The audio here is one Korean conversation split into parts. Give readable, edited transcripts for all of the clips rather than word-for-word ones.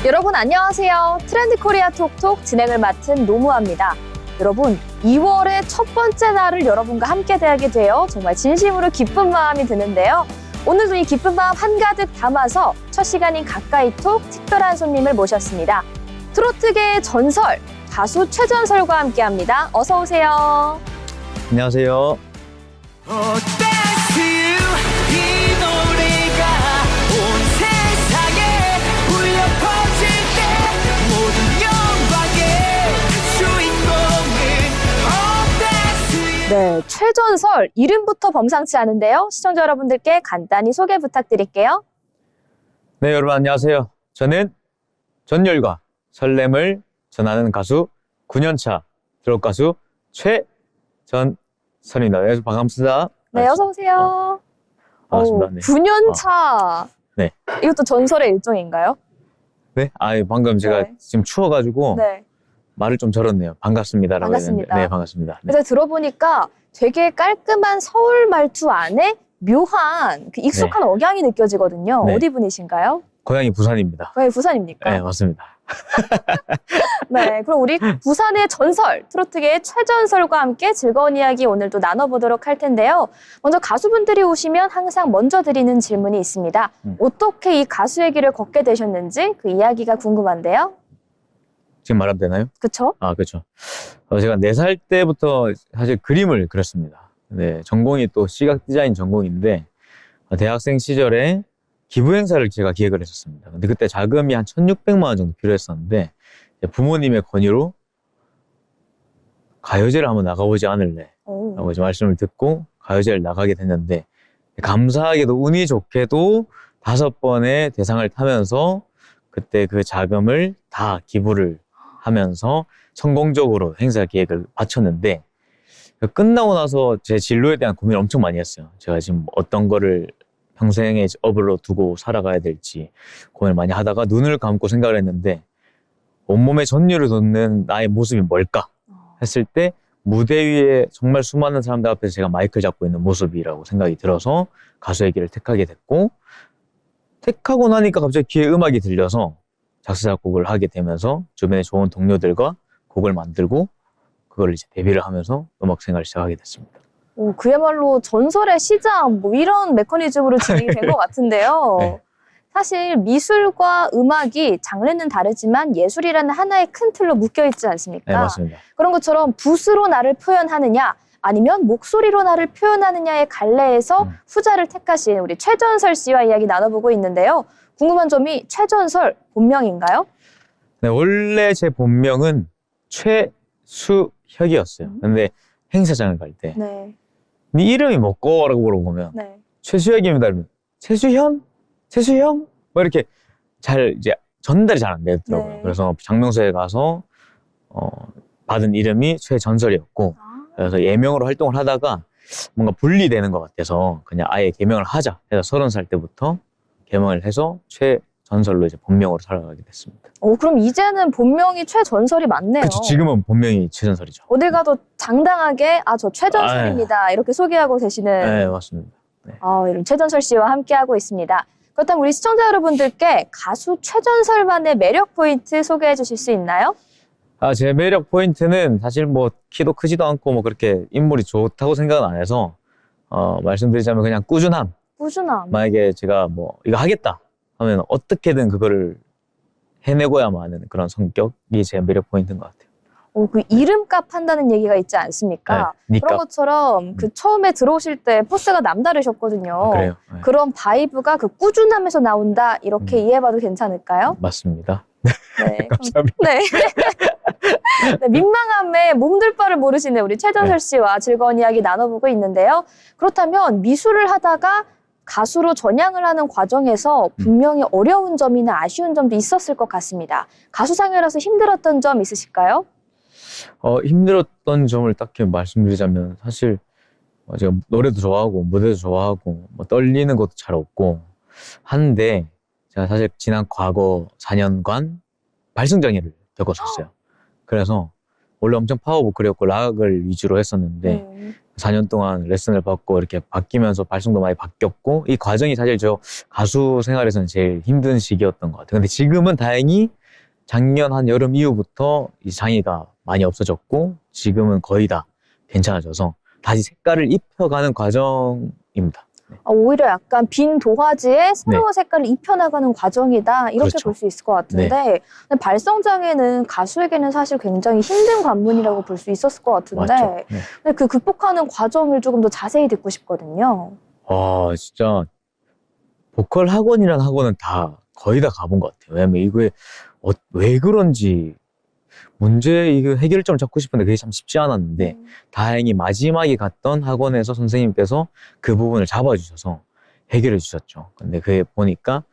여러분 안녕하세요. 트렌드 코리아 톡톡 진행을 맡은 노무아입니다. 여러분 2월의 첫 번째 날을 여러분과 함께 대하게 되어 정말 진심으로 기쁜 마음이 드는데요. 오늘도 이 기쁜 마음 한가득 담아서 첫 시간인 가까이톡 특별한 손님을 모셨습니다. 트로트계의 전설, 가수 최전설과 함께합니다. 어서 오세요. 안녕하세요. 이 노래가 온 세상에 울려 퍼질 때 모든 영광의 주인공은 네, 최전설 이름부터 범상치 않은데요. 시청자 여러분들께 간단히 소개 부탁드릴게요. 네, 여러분 안녕하세요. 저는 전율과 설렘을 전하는 가수 9년차 트롯 가수 최전설입니다. 네, 반갑습니다. 네, 어서 오세요. 반갑습니다. 네. 9년 차. 네. 이것도 전설의 일종인가요? 네? 방금 제가 네. 지금 추워가지고 네. 말을 좀 절었네요. 반갑습니다라고 반갑습니다. 했는데. 네, 반갑습니다. 네. 그래서 들어보니까 되게 깔끔한 서울 말투 안에 묘한 그 익숙한 억양이 느껴지거든요. 네. 어디 분이신가요? 고향이 부산입니다. 왜 부산입니까? 네, 맞습니다. 네, 그럼 우리 부산의 전설, 트로트계의 최전설과 함께 즐거운 이야기 오늘도 나눠보도록 할 텐데요. 먼저 가수분들이 오시면 항상 먼저 드리는 질문이 있습니다. 어떻게 이 가수의 길을 걷게 되셨는지 그 이야기가 궁금한데요. 지금 말하면 되나요? 그쵸? 그렇죠. 제가 4살 때부터 사실 그림을 그렸습니다. 네, 전공이 또 시각 디자인 전공인데 대학생 시절에 기부 행사를 제가 기획을 했었습니다. 근데 그때 자금이 한 1,600만 원 정도 필요했었는데 부모님의 권유로 가요제를 한번 나가보지 않을래? 오. 라고 이제 말씀을 듣고 가요제를 나가게 됐는데 감사하게도 운이 좋게도 5번의 대상을 타면서 그때 그 자금을 다 기부를 하면서 성공적으로 행사 기획을 마쳤는데 끝나고 나서 제 진로에 대한 고민을 엄청 많이 했어요. 제가 지금 어떤 거를 평생의 업으로 두고 살아가야 될지 고민을 많이 하다가 눈을 감고 생각을 했는데 온몸에 전율을 돋는 나의 모습이 뭘까 했을 때 무대 위에 정말 수많은 사람들 앞에서 제가 마이크를 잡고 있는 모습이라고 생각이 들어서 가수의 길을 택하게 됐고 택하고 나니까 갑자기 귀에 음악이 들려서 작사 작곡을 하게 되면서 주변에 좋은 동료들과 곡을 만들고 그걸 이제 데뷔를 하면서 음악 생활을 시작하게 됐습니다. 오, 그야말로 전설의 시작 뭐 이런 메커니즘으로 진행이 된 것 같은데요. 네. 사실 미술과 음악이 장르는 다르지만 예술이라는 하나의 큰 틀로 묶여있지 않습니까? 네, 맞습니다. 그런 것처럼 붓으로 나를 표현하느냐 아니면 목소리로 나를 표현하느냐의 갈래에서 후자를 택하신 우리 최전설 씨와 이야기 나눠보고 있는데요. 궁금한 점이 최전설 본명인가요? 네, 원래 제 본명은 최수혁이었어요. 근데 행사장을 갈 때 네. 네 이름이 뭐고?라고 물어보면 네. 최수혁입니다. 이러면 최수현? 최수형? 뭐 이렇게 잘 이제 전달이 잘 안 되더라고요. 네. 그래서 장명소에 가서 받은 이름이 최전설이었고 그래서 예명으로 활동을 하다가 뭔가 분리되는 것 같아서 그냥 아예 개명을 하자 해서 30살 때부터 개명을 해서 최전설로 이제 본명으로 살아가게 됐습니다. 그럼 이제는 본명이 최전설이 맞네요. 그렇죠. 지금은 본명이 최전설이죠. 어딜 가도 장당하게 저 최전설입니다. 이렇게 소개하고 계시는 네, 맞습니다. 네. 이런 최전설 씨와 함께하고 있습니다. 그렇다면 우리 시청자 여러분들께 가수 최전설만의 매력 포인트 소개해 주실 수 있나요? 제 매력 포인트는 사실 뭐 키도 크지도 않고 뭐 그렇게 인물이 좋다고 생각은 안 해서 말씀드리자면 그냥 꾸준함. 꾸준함. 만약에 제가 뭐 이거 하겠다 하면 어떻게든 그거를 해내고야만 하는 그런 성격이 제 매력 포인트인 것 같아요. 그 이름값 한다는 얘기가 있지 않습니까? 네, 그런 것처럼 그 처음에 들어오실 때 포스가 남다르셨거든요. 그래요. 네. 그런 바이브가 그 꾸준함에서 나온다 이렇게 이해해봐도 괜찮을까요? 맞습니다. 네. 감사합니다. 네. 네, 민망함에 몸둘 바를 모르시는 우리 최전설 씨와 즐거운 이야기 나눠보고 있는데요. 그렇다면 미술을 하다가 가수로 전향을 하는 과정에서 분명히 어려운 점이나 아쉬운 점도 있었을 것 같습니다. 가수상이라서 힘들었던 점 있으실까요? 힘들었던 점을 딱히 말씀드리자면 사실 제가 노래도 좋아하고 무대도 좋아하고 뭐 떨리는 것도 잘 없고 한데 제가 사실 지난 과거 4년간 발성장애를 겪었었어요. 그래서 원래 엄청 파워 보컬이었고 락을 위주로 했었는데 4년 동안 레슨을 받고 이렇게 바뀌면서 발성도 많이 바뀌었고 이 과정이 사실 저 가수 생활에서는 제일 힘든 시기였던 것 같아요. 근데 지금은 다행히 작년 한 여름 이후부터 이 장애가 많이 없어졌고 지금은 거의 다 괜찮아져서 다시 색깔을 입혀가는 과정입니다. 오히려 약간 빈 도화지에 새로운 색깔을 입혀나가는 과정이다 이렇게 그렇죠. 볼 수 있을 것 같은데 근데 발성장애는 가수에게는 사실 굉장히 힘든 관문이라고 볼 수 있었을 것 같은데 맞죠? 네. 근데 그 극복하는 과정을 조금 더 자세히 듣고 싶거든요. 와, 진짜 보컬 학원이라는 학원은 다 거의 다 가본 것 같아요. 왜냐면 이게 왜 그런지 문제 이거 해결점을 찾고 싶은데 그게 참 쉽지 않았는데 다행히 마지막에 갔던 학원에서 선생님께서 그 부분을 잡아주셔서 해결해 주셨죠. 근데 그게 보니까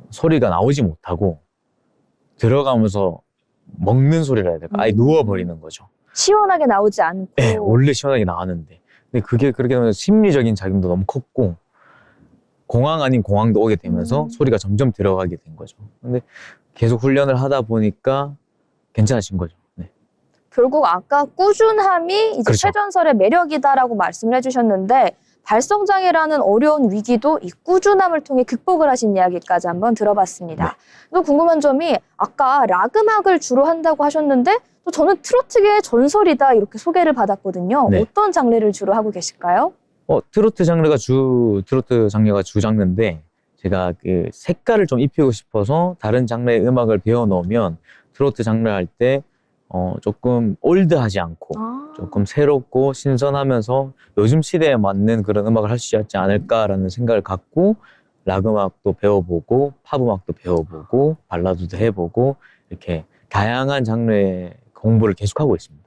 소리가 나오지 못하고 들어가면서 먹는 소리라 해야 될까? 아예 누워버리는 거죠. 시원하게 나오지 않고 네, 원래 시원하게 나왔는데 근데 그게 그렇게 되면 심리적인 작용도 너무 컸고 공황 아닌 공황도 오게 되면서 소리가 점점 들어가게 된 거죠. 근데 계속 훈련을 하다 보니까 괜찮아진 거죠. 네. 결국 아까 꾸준함이 이제 그렇죠. 최전설의 매력이다라고 말씀을 해주셨는데 발성장애라는 어려운 위기도 이 꾸준함을 통해 극복을 하신 이야기까지 한번 들어봤습니다. 네. 또 궁금한 점이 아까 락 음악을 주로 한다고 하셨는데 또 저는 트로트계의 전설이다 이렇게 소개를 받았거든요. 네. 어떤 장르를 주로 하고 계실까요? 트로트 장르가 주 장르인데 제가 그 색깔을 좀 입히고 싶어서 다른 장르의 음악을 배워 놓으면 트로트 장르 할 때 조금 올드하지 않고 조금 새롭고 신선하면서 요즘 시대에 맞는 그런 음악을 할 수 있지 않을까라는 생각을 갖고 락 음악도 배워보고 팝 음악도 배워보고 발라드도 해보고 이렇게 다양한 장르의 공부를 계속하고 있습니다.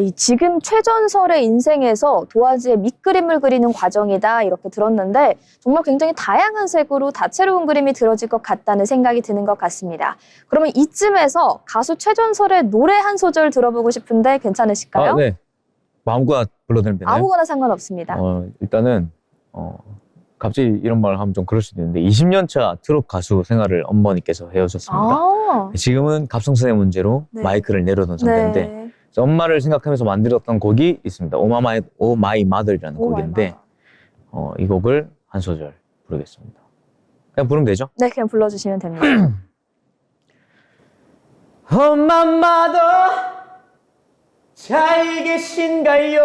이 지금 최전설의 인생에서 도화지에 밑그림을 그리는 과정이다 이렇게 들었는데 정말 굉장히 다양한 색으로 다채로운 그림이 들어질 것 같다는 생각이 드는 것 같습니다. 그러면 이쯤에서 가수 최전설의 노래 한 소절 들어보고 싶은데 괜찮으실까요? 네. 아무거나 불러드리면 되나요? 아무거나 상관없습니다. 일단은 갑자기 이런 말을 하면 좀 그럴 수도 있는데 20년 차 트롯 가수 생활을 어머니께서 해오셨습니다. 지금은 갑성선의 문제로 네. 마이크를 내려놓은 상태인데 네. 엄마를 생각하면서 만들었던 곡이 있습니다. 오 마이 마더라는 곡인데 이 곡을 한 소절 부르겠습니다. 그냥 부르면 되죠? 네, 그냥 불러주시면 됩니다. 엄마 마더 잘 계신가요?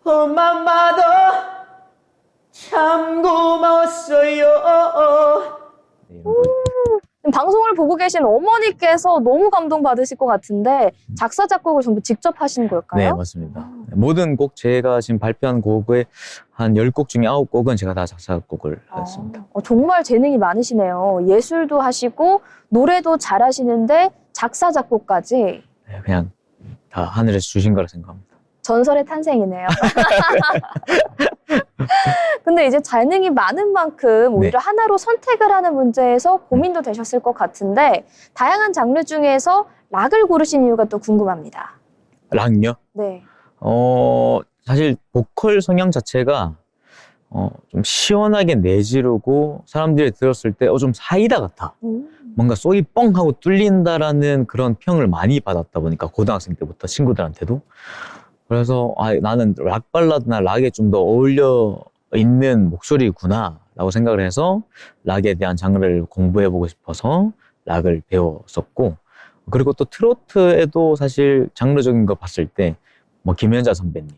엄마 마더 참 고마웠어요. 방송을 보고 계신 어머니께서 너무 감동받으실 것 같은데 작사, 작곡을 전부 직접 하신 걸까요? 네, 맞습니다. 모든 곡 제가 지금 발표한 곡의 한 10곡 중에 9곡은 제가 다 작사곡을 하였습니다. 정말 재능이 많으시네요. 예술도 하시고 노래도 잘하시는데 작사, 작곡까지 네, 그냥 다 하늘에서 주신 거라 생각합니다. 전설의 탄생이네요. 근데 이제 재능이 많은 만큼 오히려 하나로 선택을 하는 문제에서 고민도 되셨을 것 같은데 다양한 장르 중에서 락을 고르신 이유가 또 궁금합니다. 락요? 네. 사실 보컬 성향 자체가 좀 시원하게 내지르고 사람들이 들었을 때 좀 사이다 같아. 뭔가 속이 뻥 하고 뚫린다라는 그런 평을 많이 받았다 보니까 고등학생 때부터 친구들한테도 그래서 나는 락 발라드나 락에 좀 더 어울려 있는 목소리구나 라고 생각을 해서 락에 대한 장르를 공부해보고 싶어서 락을 배웠었고 그리고 또 트로트에도 사실 장르적인 거 봤을 때 뭐 김연자 선배님,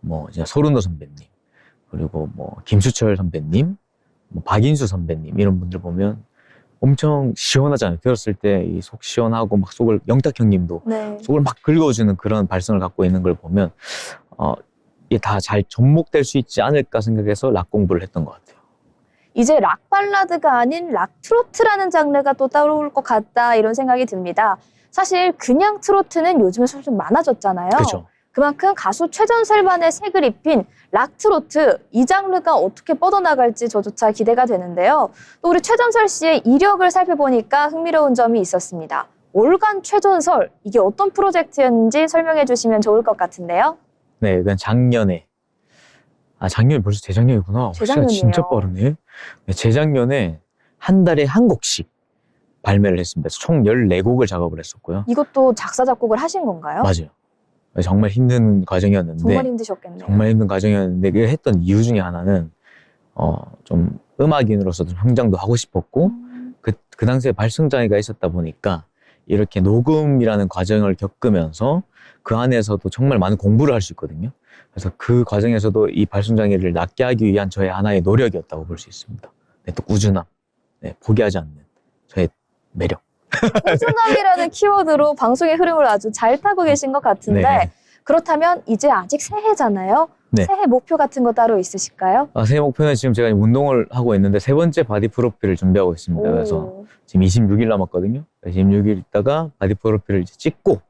뭐 이제 소른도 선배님, 그리고 뭐 김수철 선배님, 뭐 박인수 선배님 이런 분들 보면 엄청 시원하잖아요. 들었을 때 이 속 시원하고 막 속을 영탁 형님도 네. 속을 막 긁어주는 그런 발성을 갖고 있는 걸 보면 이게 다 잘 접목될 수 있지 않을까 생각해서 락 공부를 했던 것 같아요. 이제 락 발라드가 아닌 락 트로트라는 장르가 또 따라올 것 같다 이런 생각이 듭니다. 사실 그냥 트로트는 요즘에 좀 많아졌잖아요. 그렇죠. 그만큼 가수 최전설만의 색을 입힌 락 트로트 이 장르가 어떻게 뻗어나갈지 저조차 기대가 되는데요. 또 우리 최전설 씨의 이력을 살펴보니까 흥미로운 점이 있었습니다. 올간 최전설 이게 어떤 프로젝트였는지 설명해 주시면 좋을 것 같은데요. 네, 그건 작년에 작년이 벌써 재작년이구나. 재작년이에요. 진짜 빠르네. 네, 재작년에 한 달에 한 곡씩 발매를 했습니다. 총 14곡을 작업을 했었고요. 이것도 작사, 작곡을 하신 건가요? 맞아요. 정말 힘든 과정이었는데 정말 힘드셨겠네요. 정말 힘든 과정이었는데 그 했던 이유 중에 하나는 좀 음악인으로서 좀 성장도 하고 싶었고 그 당시에 발성장애가 있었다 보니까 이렇게 녹음이라는 과정을 겪으면서 그 안에서도 정말 많은 공부를 할 수 있거든요. 그래서 그 과정에서도 이 발성장애를 낫게 하기 위한 저의 하나의 노력이었다고 볼 수 있습니다. 네, 또 꾸준함, 네, 포기하지 않는 저의 매력. 꾸준함이라는 키워드로 방송의 흐름을 아주 잘 타고 계신 것 같은데 네. 그렇다면 이제 아직 새해잖아요. 네. 새해 목표 같은 거 따로 있으실까요? 새해 목표는 지금 제가 운동을 하고 있는데 3번째 바디 프로필을 준비하고 있습니다. 그래서 오. 지금 26일 남았거든요. 26일 있다가 바디 프로필을 이제 찍고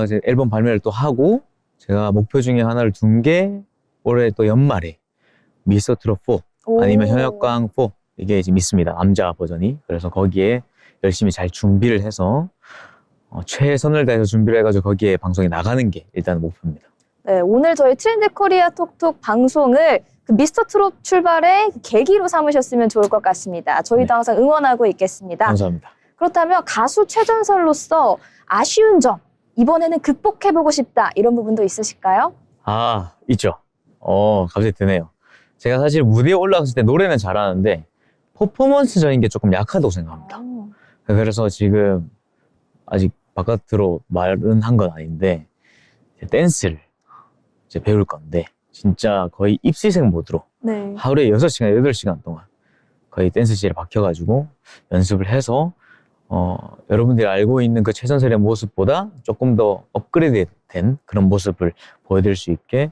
이제 앨범 발매를 또 하고 제가 목표 중에 하나를 둔 게 올해 또 연말에 미스터 트롯 4 오. 아니면 현역강 4 이게 지금 있습니다. 남자 버전이. 그래서 거기에 열심히 잘 준비를 해서 최선을 다해서 준비를 해가지고 거기에 방송에 나가는 게 일단 목표입니다. 네, 오늘 저희 트렌드 코리아 톡톡 방송을 그 미스터 트롯 출발의 계기로 삼으셨으면 좋을 것 같습니다. 저희도 네. 항상 응원하고 있겠습니다. 감사합니다. 그렇다면 가수 최전설로서 아쉬운 점, 이번에는 극복해보고 싶다 이런 부분도 있으실까요? 있죠. 갑자기 드네요. 제가 사실 무대에 올라갔을 때 노래는 잘하는데 퍼포먼스적인 게 조금 약하다고 생각합니다. 그래서 지금 아직 바깥으로 말은 한 건 아닌데 이제 댄스를 이제 배울 건데 진짜 거의 입시생 모드로 네. 하루에 6시간, 8시간 동안 거의 댄스실에 박혀가지고 연습을 해서 여러분들이 알고 있는 그 최전설의 모습보다 조금 더 업그레이드 된 그런 모습을 보여드릴 수 있게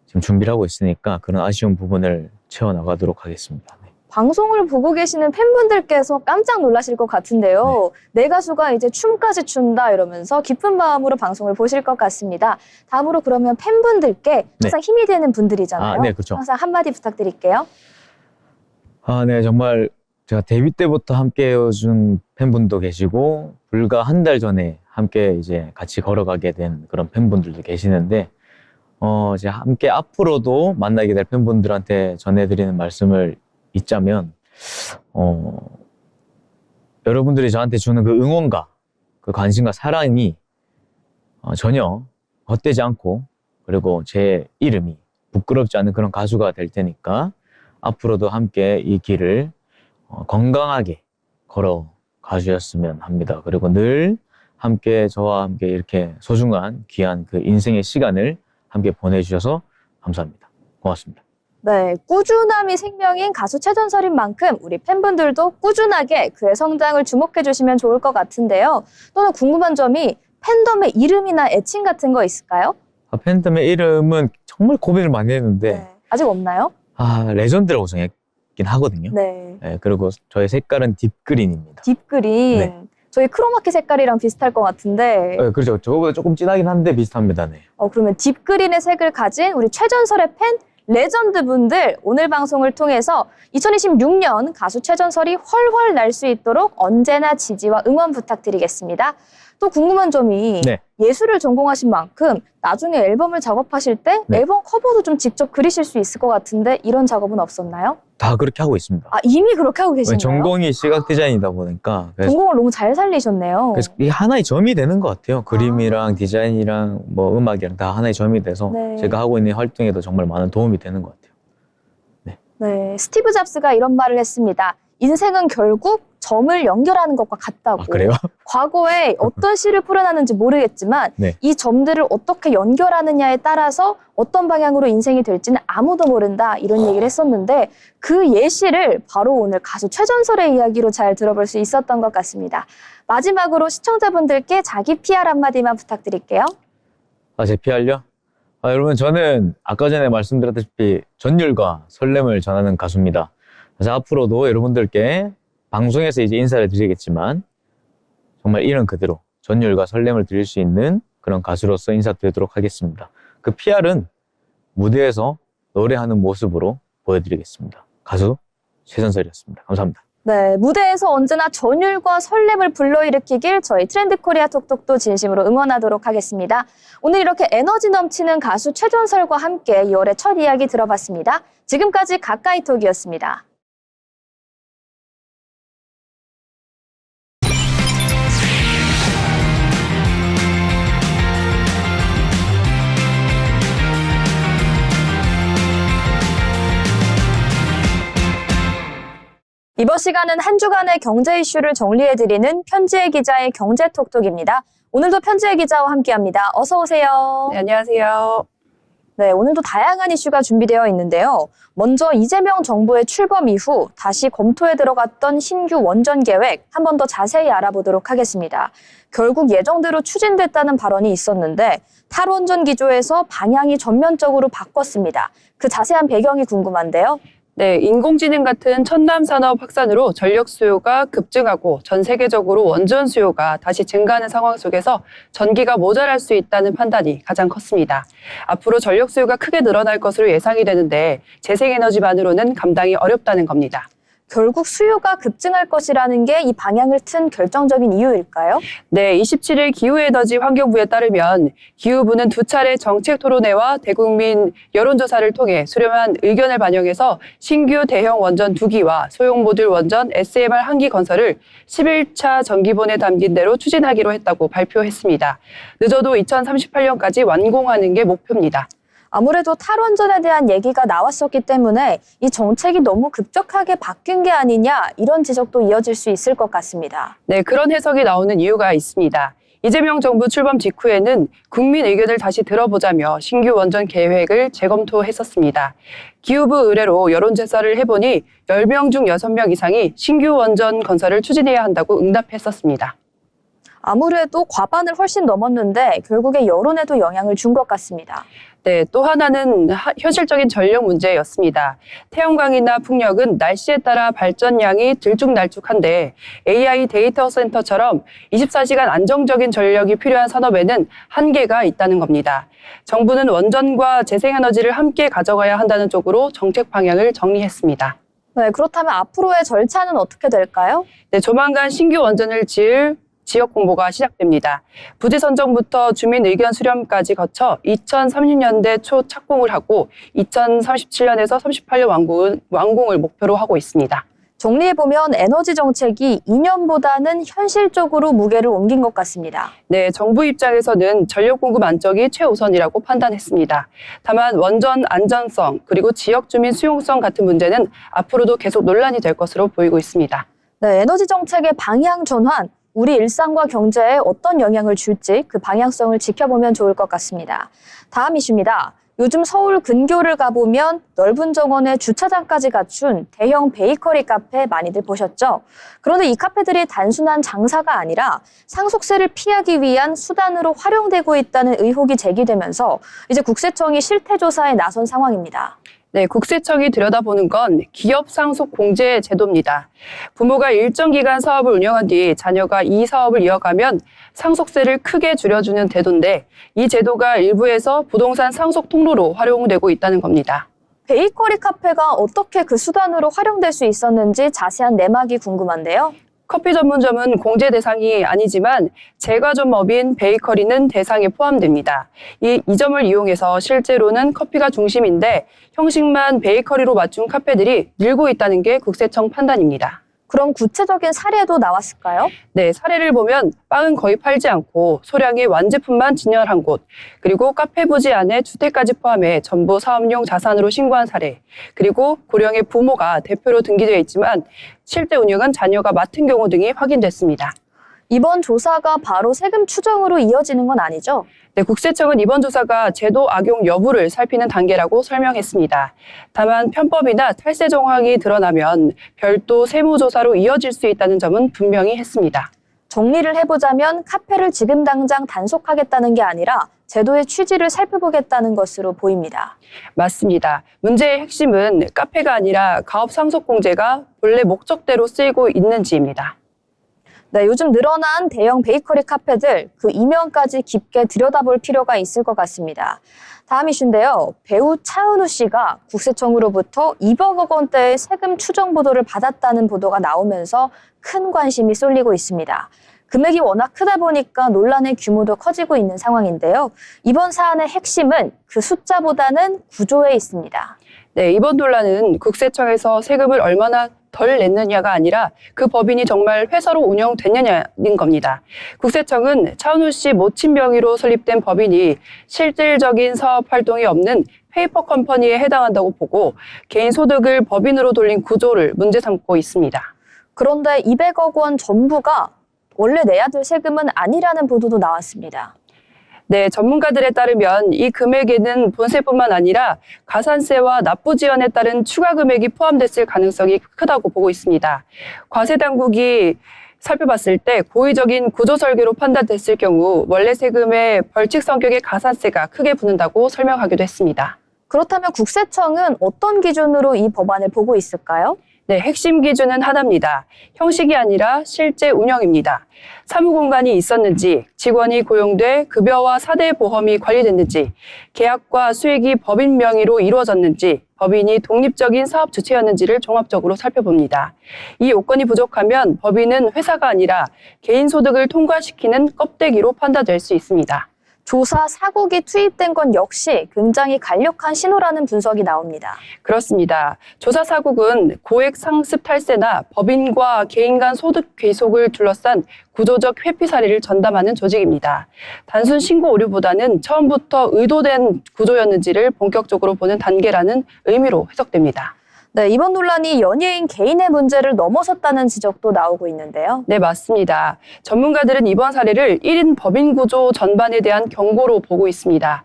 지금 준비를 하고 있으니까 그런 아쉬운 부분을 채워나가도록 하겠습니다. 네. 방송을 보고 계시는 팬분들께서 깜짝 놀라실 것 같은데요. 내 가수가 이제 춤까지 춘다 이러면서 기쁜 마음으로 방송을 보실 것 같습니다. 다음으로 그러면 팬분들께 항상 힘이 되는 분들이잖아요. 네, 그렇죠. 항상 한마디 부탁드릴게요. 네, 정말 제가 데뷔 때부터 함께 해준 팬분도 계시고 불과 한 달 전에 함께 이제 같이 걸어가게 된 그런 팬분들도 계시는데 이제 함께 앞으로도 만나게 될 팬분들한테 전해드리는 말씀을 있자면 여러분들이 저한테 주는 그 응원과 그 관심과 사랑이 전혀 헛되지 않고 그리고 제 이름이 부끄럽지 않은 그런 가수가 될 테니까 앞으로도 함께 이 길을 건강하게 걸어가 주셨으면 합니다. 그리고 늘 함께 저와 함께 이렇게 소중한 귀한 그 인생의 시간을 함께 보내주셔서 감사합니다. 고맙습니다. 네, 꾸준함이 생명인 가수 최전설인 만큼 우리 팬분들도 꾸준하게 그의 성장을 주목해 주시면 좋을 것 같은데요. 또는 궁금한 점이 팬덤의 이름이나 애칭 같은 거 있을까요? 팬덤의 이름은 정말 고민을 많이 했는데 네. 아직 없나요? 레전드라고 정했긴 하거든요. 네. 네, 그리고 저의 색깔은 딥그린입니다. 딥그린. 네. 저희 크로마키 색깔이랑 비슷할 것 같은데 네, 그렇죠. 저거보다 조금 진하긴 한데 비슷합니다. 네. 그러면 딥그린의 색을 가진 우리 최전설의 팬 레전드 분들 오늘 방송을 통해서 2026년 가수 최전설이 훨훨 날 수 있도록 언제나 지지와 응원 부탁드리겠습니다. 또 궁금한 점이 네. 예술을 전공하신 만큼 나중에 앨범을 작업하실 때 네. 앨범 커버도 좀 직접 그리실 수 있을 것 같은데 이런 작업은 없었나요? 다 그렇게 하고 있습니다. 이미 그렇게 하고 계신가요? 전공이 시각 디자인이다 보니까 전공을 너무 잘 살리셨네요. 그래서 이게 하나의 점이 되는 것 같아요. 그림이랑 디자인이랑 뭐 음악이랑 다 하나의 점이 돼서 네. 제가 하고 있는 활동에도 정말 많은 도움이 되는 것 같아요. 네, 스티브 잡스가 이런 말을 했습니다. 인생은 결국 점을 연결하는 것과 같다고. 그래요? 과거에 어떤 시를 풀어놨는지 모르겠지만 네. 이 점들을 어떻게 연결하느냐에 따라서 어떤 방향으로 인생이 될지는 아무도 모른다 이런 얘기를 했었는데 그 예시를 바로 오늘 가수 최전설의 이야기로 잘 들어볼 수 있었던 것 같습니다. 마지막으로 시청자분들께 자기 PR 한마디만 부탁드릴게요. 제 PR요? 여러분 저는 아까 전에 말씀드렸다시피 전율과 설렘을 전하는 가수입니다. 그래서 앞으로도 여러분들께 방송에서 이제 인사를 드리겠지만 정말 이런 그대로 전율과 설렘을 드릴 수 있는 그런 가수로서 인사드리도록 하겠습니다. 그 PR은 무대에서 노래하는 모습으로 보여드리겠습니다. 가수 최전설이었습니다. 감사합니다. 네, 무대에서 언제나 전율과 설렘을 불러일으키길 저희 트렌드 코리아 톡톡도 진심으로 응원하도록 하겠습니다. 오늘 이렇게 에너지 넘치는 가수 최전설과 함께 2월의 첫 이야기 들어봤습니다. 지금까지 가까이톡이었습니다. 이번 시간은 한 주간의 경제 이슈를 정리해드리는 편지의 기자의 경제톡톡입니다. 오늘도 편지의 기자와 함께합니다. 어서 오세요. 네, 안녕하세요. 네, 오늘도 다양한 이슈가 준비되어 있는데요. 먼저 이재명 정부의 출범 이후 다시 검토에 들어갔던 신규 원전 계획 한 번 더 자세히 알아보도록 하겠습니다. 결국 예정대로 추진됐다는 발언이 있었는데 탈원전 기조에서 방향이 전면적으로 바꿨습니다. 그 자세한 배경이 궁금한데요. 네, 인공지능 같은 첨단 산업 확산으로 전력 수요가 급증하고 전 세계적으로 원전 수요가 다시 증가하는 상황 속에서 전기가 모자랄 수 있다는 판단이 가장 컸습니다. 앞으로 전력 수요가 크게 늘어날 것으로 예상이 되는데 재생에너지만으로는 감당이 어렵다는 겁니다. 결국 수요가 급증할 것이라는 게 이 방향을 튼 결정적인 이유일까요? 네, 27일 기후에너지 환경부에 따르면 기후부는 2차례 정책 토론회와 대국민 여론조사를 통해 수렴한 의견을 반영해서 신규 대형 원전 2기와 소형 모듈 원전 SMR 1기 건설을 11차 정기본에 담긴 대로 추진하기로 했다고 발표했습니다. 늦어도 2038년까지 완공하는 게 목표입니다. 아무래도 탈원전에 대한 얘기가 나왔었기 때문에 이 정책이 너무 급격하게 바뀐 게 아니냐 이런 지적도 이어질 수 있을 것 같습니다. 네, 그런 해석이 나오는 이유가 있습니다. 이재명 정부 출범 직후에는 국민 의견을 다시 들어보자며 신규 원전 계획을 재검토했었습니다. 기후부 의뢰로 여론조사를 해보니 10명 중 6명 이상이 신규 원전 건설을 추진해야 한다고 응답했었습니다. 아무래도 과반을 훨씬 넘었는데 결국에 여론에도 영향을 준 것 같습니다. 네, 또 하나는 현실적인 전력 문제였습니다. 태양광이나 풍력은 날씨에 따라 발전량이 들쭉날쭉한데 AI 데이터 센터처럼 24시간 안정적인 전력이 필요한 산업에는 한계가 있다는 겁니다. 정부는 원전과 재생에너지를 함께 가져가야 한다는 쪽으로 정책 방향을 정리했습니다. 네, 그렇다면 앞으로의 절차는 어떻게 될까요? 네, 조만간 신규 원전을 지을 지역 공모가 시작됩니다. 부지 선정부터 주민 의견 수렴까지 거쳐 2030년대 초 착공을 하고 2037년에서 38년 완공을 목표로 하고 있습니다. 정리해보면 에너지 정책이 2년보다는 현실적으로 무게를 옮긴 것 같습니다. 네, 정부 입장에서는 전력 공급 안정이 최우선이라고 판단했습니다. 다만 원전 안전성 그리고 지역 주민 수용성 같은 문제는 앞으로도 계속 논란이 될 것으로 보이고 있습니다. 네, 에너지 정책의 방향 전환, 우리 일상과 경제에 어떤 영향을 줄지 그 방향성을 지켜보면 좋을 것 같습니다. 다음 이슈입니다. 요즘 서울 근교를 가보면 넓은 정원에 주차장까지 갖춘 대형 베이커리 카페 많이들 보셨죠? 그런데 이 카페들이 단순한 장사가 아니라 상속세를 피하기 위한 수단으로 활용되고 있다는 의혹이 제기되면서 이제 국세청이 실태조사에 나선 상황입니다. 네, 국세청이 들여다보는 건 기업 상속 공제 제도입니다. 부모가 일정 기간 사업을 운영한 뒤 자녀가 이 사업을 이어가면 상속세를 크게 줄여주는 제도인데 이 제도가 일부에서 부동산 상속 통로로 활용되고 있다는 겁니다. 베이커리 카페가 어떻게 그 수단으로 활용될 수 있었는지 자세한 내막이 궁금한데요. 커피 전문점은 공제 대상이 아니지만 제과점업인 베이커리는 대상에 포함됩니다. 이 점을 이용해서 실제로는 커피가 중심인데 형식만 베이커리로 맞춘 카페들이 늘고 있다는 게 국세청 판단입니다. 그럼 구체적인 사례도 나왔을까요? 네, 사례를 보면 빵은 거의 팔지 않고 소량의 완제품만 진열한 곳, 그리고 카페 부지 안에 주택까지 포함해 전부 사업용 자산으로 신고한 사례, 그리고 고령의 부모가 대표로 등기되어 있지만 실제 운영은 자녀가 맡은 경우 등이 확인됐습니다. 이번 조사가 바로 세금 추정으로 이어지는 건 아니죠? 네, 국세청은 이번 조사가 제도 악용 여부를 살피는 단계라고 설명했습니다. 다만 편법이나 탈세 정황이 드러나면 별도 세무조사로 이어질 수 있다는 점은 분명히 했습니다. 정리를 해보자면 카페를 지금 당장 단속하겠다는 게 아니라 제도의 취지를 살펴보겠다는 것으로 보입니다. 맞습니다. 문제의 핵심은 카페가 아니라 가업 상속 공제가 본래 목적대로 쓰이고 있는지입니다. 네, 요즘 늘어난 대형 베이커리 카페들 그 이면까지 깊게 들여다볼 필요가 있을 것 같습니다. 다음 이슈인데요. 배우 차은우 씨가 국세청으로부터 200억 원대의 세금 추정 보도를 받았다는 보도가 나오면서 큰 관심이 쏠리고 있습니다. 금액이 워낙 크다 보니까 논란의 규모도 커지고 있는 상황인데요. 이번 사안의 핵심은 그 숫자보다는 구조에 있습니다. 네, 이번 논란은 국세청에서 세금을 얼마나 덜 냈느냐가 아니라 그 법인이 정말 회사로 운영됐느냐인 겁니다. 국세청은 차은우 씨 모친 명의로 설립된 법인이 실질적인 사업 활동이 없는 페이퍼 컴퍼니에 해당한다고 보고 개인 소득을 법인으로 돌린 구조를 문제 삼고 있습니다. 그런데 200억 원 전부가 원래 내야 될 세금은 아니라는 보도도 나왔습니다. 네, 전문가들에 따르면 이 금액에는 본세뿐만 아니라 가산세와 납부 지연에 따른 추가 금액이 포함됐을 가능성이 크다고 보고 있습니다. 과세 당국이 살펴봤을 때 고의적인 구조 설계로 판단됐을 경우 원래 세금의 벌칙 성격의 가산세가 크게 붙는다고 설명하기도 했습니다. 그렇다면 국세청은 어떤 기준으로 이 법안을 보고 있을까요? 네, 핵심 기준은 하나입니다. 형식이 아니라 실제 운영입니다. 사무공간이 있었는지, 직원이 고용돼 급여와 4대 보험이 관리됐는지, 계약과 수익이 법인 명의로 이루어졌는지, 법인이 독립적인 사업 주체였는지를 종합적으로 살펴봅니다. 이 요건이 부족하면 법인은 회사가 아니라 개인 소득을 통과시키는 껍데기로 판단될 수 있습니다. 조사 사국이 투입된 건 역시 굉장히 간략한 신호라는 분석이 나옵니다. 그렇습니다. 조사 사국은 고액 상습 탈세나 법인과 개인 간 소득 귀속을 둘러싼 구조적 회피 사례를 전담하는 조직입니다. 단순 신고 오류보다는 처음부터 의도된 구조였는지를 본격적으로 보는 단계라는 의미로 해석됩니다. 네, 이번 논란이 연예인 개인의 문제를 넘어섰다는 지적도 나오고 있는데요. 네, 맞습니다. 전문가들은 이번 사례를 1인 법인 구조 전반에 대한 경고로 보고 있습니다.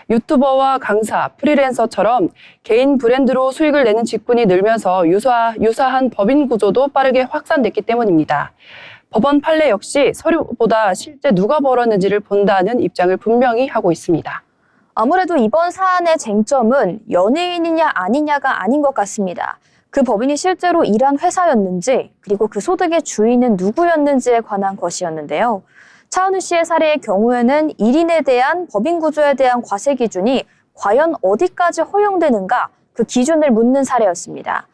유튜버와 강사, 프리랜서처럼 개인 브랜드로 수익을 내는 직군이 늘면서 유사한 법인 구조도 빠르게 확산됐기 때문입니다. 법원 판례 역시 서류보다 실제 누가 벌었는지를 본다는 입장을 분명히 하고 있습니다. 아무래도 이번 사안의 쟁점은 연예인이냐 아니냐가 아닌 것 같습니다. 그 법인이 실제로 일한 회사였는지, 그리고 그 소득의 주인은 누구였는지에 관한 것이었는데요. 차은우 씨의 사례의 경우에는 1인에 대한 법인 구조에 대한 과세 기준이 과연 어디까지 허용되는가, 그 기준을 묻는 사례였습니다.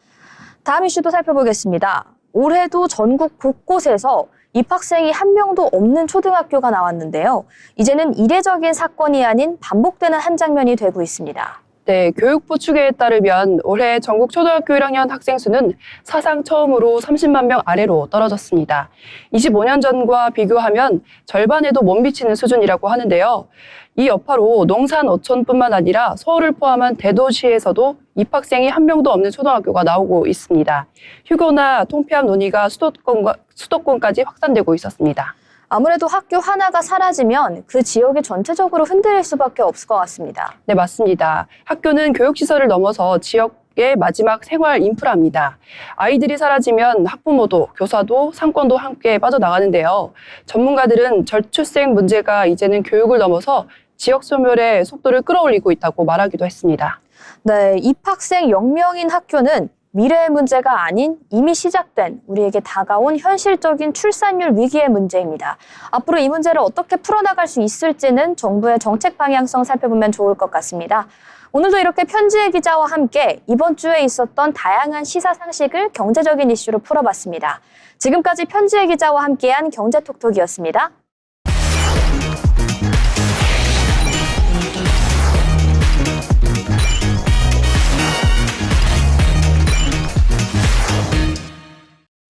다음 이슈도 살펴보겠습니다. 올해도 전국 곳곳에서 입학생이 한 명도 없는 초등학교가 나왔는데요. 이제는 이례적인 사건이 아닌 반복되는 한 장면이 되고 있습니다. 네, 교육부 추계에 따르면 올해 전국 초등학교 1학년 학생 수는 사상 처음으로 30만 명 아래로 떨어졌습니다. 25년 전과 비교하면 절반에도 못 미치는 수준이라고 하는데요. 이 여파로 농산 어촌뿐만 아니라 서울을 포함한 대도시에서도 입학생이 한 명도 없는 초등학교가 나오고 있습니다. 휴교나 통폐합 논의가 수도권까지 확산되고 있었습니다. 아무래도 학교 하나가 사라지면 그 지역이 전체적으로 흔들릴 수밖에 없을 것 같습니다. 네, 맞습니다. 학교는 교육시설을 넘어서 지역의 마지막 생활 인프라입니다. 아이들이 사라지면 학부모도 교사도 상권도 함께 빠져나가는데요. 전문가들은 저출생 문제가 이제는 교육을 넘어서 지역 소멸의 속도를 끌어올리고 있다고 말하기도 했습니다. 네, 입학생 0명인 학교는 미래의 문제가 아닌 이미 시작된 우리에게 다가온 현실적인 출산율 위기의 문제입니다. 앞으로 이 문제를 어떻게 풀어나갈 수 있을지는 정부의 정책 방향성 살펴보면 좋을 것 같습니다. 오늘도 이렇게 편지의 기자와 함께 이번 주에 있었던 다양한 시사 상식을 경제적인 이슈로 풀어봤습니다. 지금까지 편지의 기자와 함께한 경제톡톡이었습니다.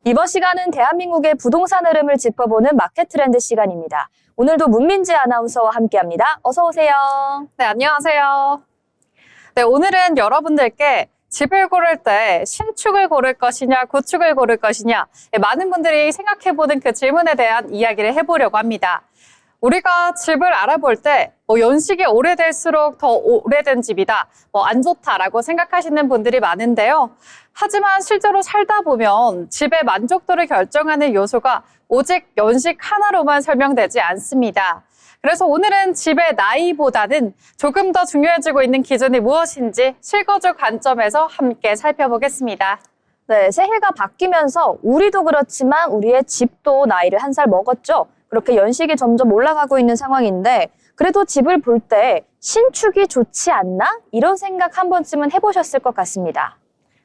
이번 시간은 대한민국의 부동산 흐름을 짚어보는 마켓 트렌드 시간입니다. 오늘도 문민지 아나운서와 함께합니다. 어서 오세요. 네, 안녕하세요. 네, 오늘은 여러분들께 집을 고를 때 신축을 고를 것이냐, 구축을 고를 것이냐, 많은 분들이 생각해보는 그 질문에 대한 이야기를 해보려고 합니다. 우리가 집을 알아볼 때 연식이 오래될수록 더 오래된 집이다, 안 좋다라고 생각하시는 분들이 많은데요. 하지만 실제로 살다 보면 집의 만족도를 결정하는 요소가 오직 연식 하나로만 설명되지 않습니다. 그래서 오늘은 집의 나이보다는 조금 더 중요해지고 있는 기준이 무엇인지 실거주 관점에서 함께 살펴보겠습니다. 네, 새해가 바뀌면서 우리도 그렇지만 우리의 집도 나이를 한 살 먹었죠. 그렇게 연식이 점점 올라가고 있는 상황인데 그래도 집을 볼 때 신축이 좋지 않나? 이런 생각 한 번쯤은 해보셨을 것 같습니다.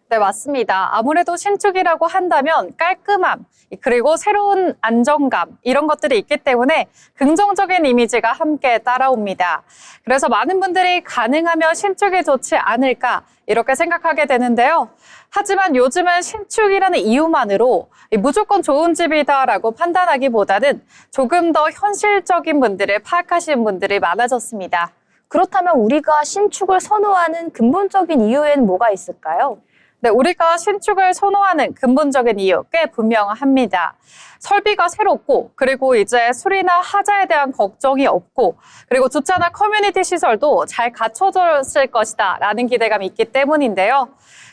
네, 맞습니다. 아무래도 신축이라고 한다면 깔끔함, 그리고 새로운 안정감, 이런 것들이 있기 때문에 긍정적인 이미지가 함께 따라옵니다. 그래서 많은 분들이 가능하면 신축이 좋지 않을까, 이렇게 생각하게 되는데요. 하지만 요즘은 신축이라는 이유만으로 무조건 좋은 집이다라고 판단하기보다는 조금 더 현실적인 분들을 파악하시는 분들이 많아졌습니다. 그렇다면 우리가 신축을 선호하는 근본적인 이유에는 뭐가 있을까요? 네, 우리가 신축을 선호하는 근본적인 이유 꽤 분명합니다. 설비가 새롭고, 그리고 이제 수리나 하자에 대한 걱정이 없고, 그리고 주차나 커뮤니티 시설도 잘 갖춰졌을 것이다 라는 기대감이 있기 때문인데요.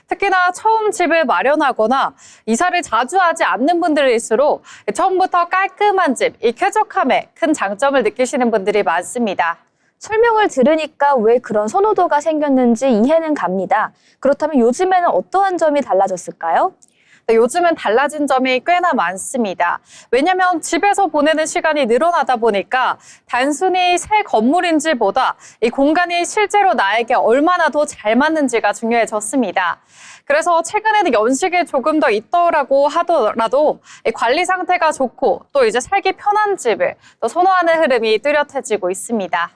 특히나 처음 집을 마련하거나 이사를 자주 하지 않는 분들일수록 처음부터 깔끔한 집, 이 쾌적함에 큰 장점을 느끼시는 분들이 많습니다. 설명을 들으니까 왜 그런 선호도가 생겼는지 이해는 갑니다. 그렇다면 요즘에는 어떠한 점이 달라졌을까요? 네, 요즘은 달라진 점이 꽤나 많습니다. 왜냐하면 집에서 보내는 시간이 늘어나다 보니까 단순히 새 건물인지보다 이 공간이 실제로 나에게 얼마나 더 잘 맞는지가 중요해졌습니다. 그래서 최근에는 연식이 조금 더 있더라고 하더라도 이 관리 상태가 좋고 또 이제 살기 편한 집을 더 선호하는 흐름이 뚜렷해지고 있습니다.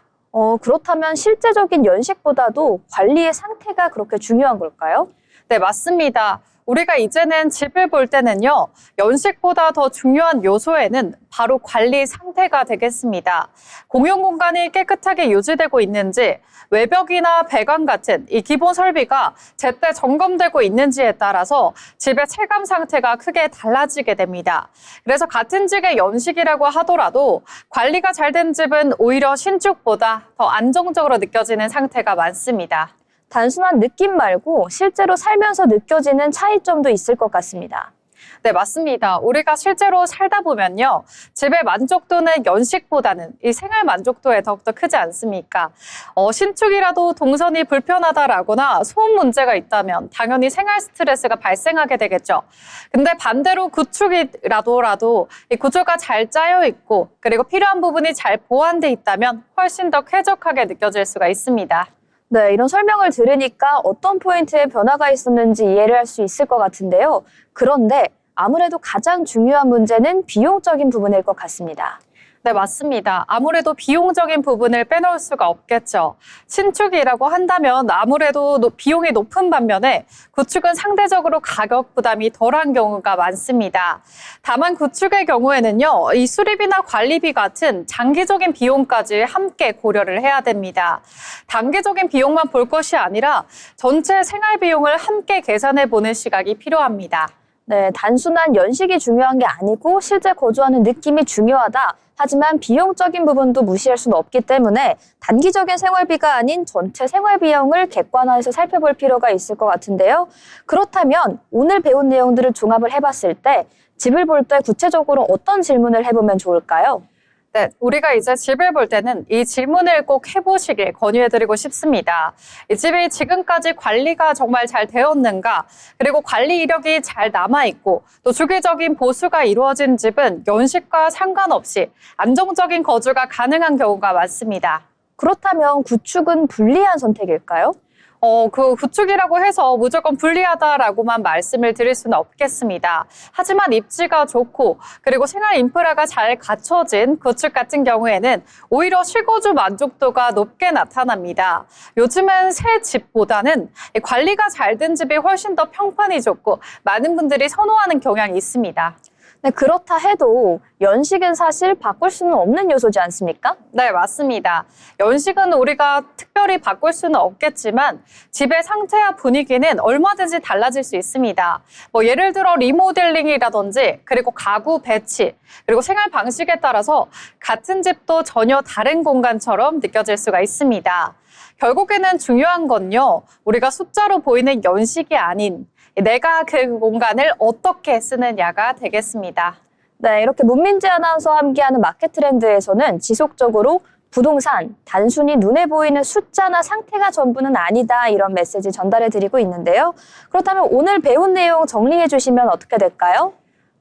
그렇다면 실제적인 연식보다도 관리의 상태가 그렇게 중요한 걸까요? 네, 맞습니다. 우리가 이제는 집을 볼 때는요, 연식보다 더 중요한 요소에는 바로 관리 상태가 되겠습니다. 공용 공간이 깨끗하게 유지되고 있는지, 외벽이나 배관 같은 이 기본 설비가 제때 점검되고 있는지에 따라서 집의 체감 상태가 크게 달라지게 됩니다. 그래서 같은 집의 연식이라고 하더라도 관리가 잘 된 집은 오히려 신축보다 더 안정적으로 느껴지는 상태가 많습니다. 단순한 느낌 말고 실제로 살면서 느껴지는 차이점도 있을 것 같습니다. 네, 맞습니다. 우리가 실제로 살다 보면요. 집의 만족도는 연식보다는 이 생활 만족도에 더욱더 크지 않습니까? 신축이라도 동선이 불편하다라거나 소음 문제가 있다면 당연히 생활 스트레스가 발생하게 되겠죠. 근데 반대로 구축이라도 이 구조가 잘 짜여 있고 그리고 필요한 부분이 잘 보완돼 있다면 훨씬 더 쾌적하게 느껴질 수가 있습니다. 네, 이런 설명을 들으니까 어떤 포인트에 변화가 있었는지 이해를 할 수 있을 것 같은데요. 그런데 아무래도 가장 중요한 문제는 비용적인 부분일 것 같습니다. 네, 맞습니다. 아무래도 비용적인 부분을 빼놓을 수가 없겠죠. 신축이라고 한다면 아무래도 비용이 높은 반면에 구축은 상대적으로 가격 부담이 덜한 경우가 많습니다. 다만 구축의 경우에는요, 이 수리비나 관리비 같은 장기적인 비용까지 함께 고려를 해야 됩니다. 단기적인 비용만 볼 것이 아니라 전체 생활 비용을 함께 계산해 보는 시각이 필요합니다. 네, 단순한 연식이 중요한 게 아니고 실제 거주하는 느낌이 중요하다. 하지만 비용적인 부분도 무시할 수는 없기 때문에 단기적인 생활비가 아닌 전체 생활 비용을 객관화해서 살펴볼 필요가 있을 것 같은데요. 그렇다면 오늘 배운 내용들을 종합을 해봤을 때 집을 볼 때 구체적으로 어떤 질문을 해보면 좋을까요? 네, 우리가 이제 집을 볼 때는 이 질문을 꼭 해보시길 권유해드리고 싶습니다. 이 집이 지금까지 관리가 정말 잘 되었는가, 그리고 관리 이력이 잘 남아있고, 또 주기적인 보수가 이루어진 집은 연식과 상관없이 안정적인 거주가 가능한 경우가 많습니다. 그렇다면 구축은 불리한 선택일까요? 그 구축이라고 해서 무조건 불리하다라고만 말씀을 드릴 수는 없겠습니다. 하지만 입지가 좋고 그리고 생활 인프라가 잘 갖춰진 구축 같은 경우에는 오히려 실거주 만족도가 높게 나타납니다. 요즘은 새 집보다는 관리가 잘 된 집이 훨씬 더 평판이 좋고 많은 분들이 선호하는 경향이 있습니다. 네, 그렇다 해도 연식은 사실 바꿀 수는 없는 요소지 않습니까? 네, 맞습니다. 연식은 우리가 특별히 바꿀 수는 없겠지만 집의 상태와 분위기는 얼마든지 달라질 수 있습니다. 예를 들어 리모델링이라든지 그리고 가구 배치 그리고 생활 방식에 따라서 같은 집도 전혀 다른 공간처럼 느껴질 수가 있습니다. 결국에는 중요한 건요, 우리가 숫자로 보이는 연식이 아닌 내가 그 공간을 어떻게 쓰느냐가 되겠습니다. 네, 이렇게 문민지 아나운서와 함께하는 마켓 트렌드에서는 지속적으로 부동산, 단순히 눈에 보이는 숫자나 상태가 전부는 아니다 이런 메시지 전달해 드리고 있는데요. 그렇다면 오늘 배운 내용 정리해 주시면 어떻게 될까요?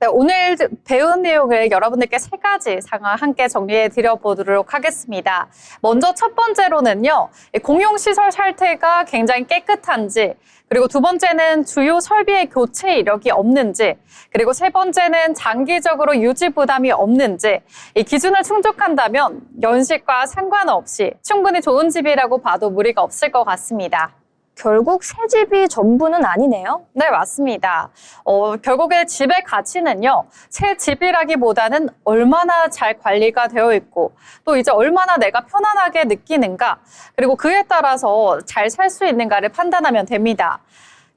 네, 오늘 배운 내용을 여러분들께 세 가지 상황 함께 정리해 드려보도록 하겠습니다. 먼저 첫 번째로는요, 공용시설 상태가 굉장히 깨끗한지, 그리고 두 번째는 주요 설비의 교체 이력이 없는지, 그리고 세 번째는 장기적으로 유지 부담이 없는지, 이 기준을 충족한다면 연식과 상관없이 충분히 좋은 집이라고 봐도 무리가 없을 것 같습니다. 결국 새 집이 전부는 아니네요. 네, 맞습니다. 결국에 집의 가치는요, 새 집이라기보다는 얼마나 잘 관리가 되어 있고, 또 이제 얼마나 내가 편안하게 느끼는가, 그리고 그에 따라서 잘 살 수 있는가를 판단하면 됩니다.